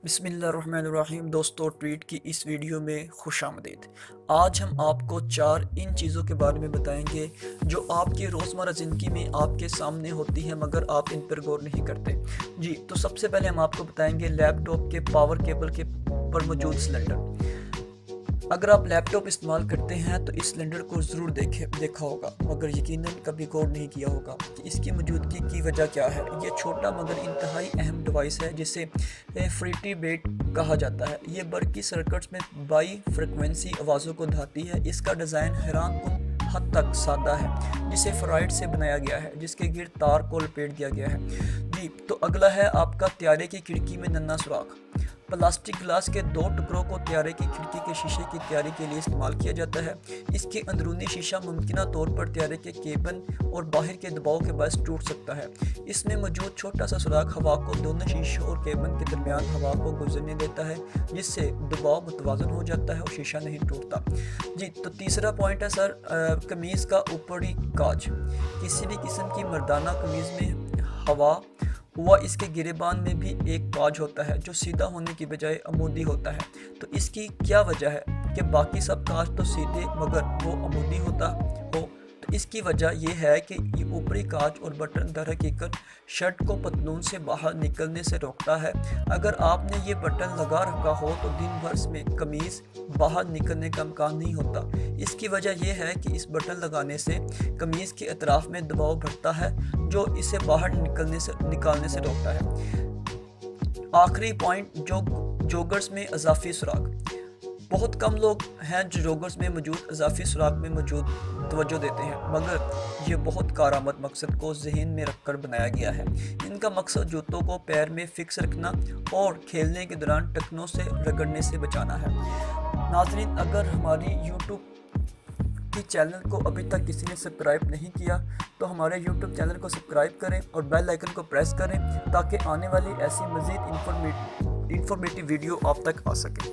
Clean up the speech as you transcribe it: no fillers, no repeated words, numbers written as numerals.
بسم اللہ الرحمن الرحیم دوستو، ٹویٹ کی اس ویڈیو میں خوش آمدید۔ آج ہم آپ کو 4 ان چیزوں کے بارے میں بتائیں گے جو آپ کی روزمرہ زندگی میں آپ کے سامنے ہوتی ہیں مگر آپ ان پر غور نہیں کرتے۔ تو سب سے پہلے ہم آپ کو بتائیں گے لیپ ٹاپ کے پاور کیبل کے پر موجود سلنڈر۔ اگر آپ لیپ ٹاپ استعمال کرتے ہیں تو اس سلنڈر کو ضرور دیکھا ہوگا، مگر یقیناً کبھی غور نہیں کیا ہوگا کہ اس کی موجودگی کی وجہ کیا ہے۔ یہ چھوٹا مگر انتہائی اہم ڈیوائس ہے جسے فریٹی بیٹ کہا جاتا ہے۔ یہ برقی سرکٹس میں بائی فریکوینسی آوازوں کو دھاتی ہے۔ اس کا ڈیزائن حیران کن حد تک سادہ ہے، جسے فرائڈ سے بنایا گیا ہے جس کے گرد تار کو لپیٹ دیا گیا ہے۔ تو اگلا ہے آپ کا طیارے کی کھڑکی میں ننھا سوراخ۔ پلاسٹک گلاس کے 2 ٹکڑوں کو طیارے کی کھڑکی کے شیشے کی تیاری کے لیے استعمال کیا جاتا ہے۔ اس کے اندرونی شیشہ ممکنہ طور پر طیارے کے کیبن اور باہر کے دباؤ کے باعث ٹوٹ سکتا ہے۔ اس میں موجود چھوٹا سا سوراخ ہوا کو دونوں شیشوں اور کیبن کے درمیان ہوا کو گزرنے دیتا ہے، جس سے دباؤ متوازن ہو جاتا ہے اور شیشہ نہیں ٹوٹتا۔ تو تیسرا پوائنٹ ہے قمیض کا اوپری کاج۔ کسی بھی قسم کی مردانہ قمیض میں ہوا اس کے گریبان میں بھی ایک کاج ہوتا ہے جو سیدھا ہونے کی بجائے عمودی ہوتا ہے۔ تو اس کی کیا وجہ ہے کہ باقی سب کاج تو سیدھے مگر وہ عمودی ہوتا ہو؟ تو اس کی وجہ یہ ہے کہ یہ اوپری کاج اور بٹن در حقیقت شرٹ کو پتلون سے باہر نکلنے سے روکتا ہے۔ اگر آپ نے یہ بٹن لگا رکھا ہو تو دن بھر میں قمیض باہر نکلنے کا امکان نہیں ہوتا۔ اس کی وجہ یہ ہے کہ اس بٹن لگانے سے قمیض کے اطراف میں دباؤ بڑھتا ہے جو اسے باہر نکالنے سے روکتا ہے۔ آخری پوائنٹ، جوگرز میں اضافی سوراخ۔ بہت کم لوگ ہیں جو جوگرز میں موجود اضافی سوراخ میں توجہ دیتے ہیں، مگر یہ بہت کارآمد مقصد کو ذہن میں رکھ کر بنایا گیا ہے۔ ان کا مقصد جوتوں کو پیر میں فکس رکھنا اور کھیلنے کے دوران ٹخنوں سے رگڑنے سے بچانا ہے۔ ناظرین، اگر ہماری یوٹیوب کی چینل کو ابھی تک کسی نے سبسکرائب نہیں کیا تو ہمارے یوٹیوب چینل کو سبسکرائب کریں اور بیل آئیکن کو پریس کریں تاکہ آنے والی ایسی مزید انفارمیٹیو ویڈیو آپ تک آ سکے۔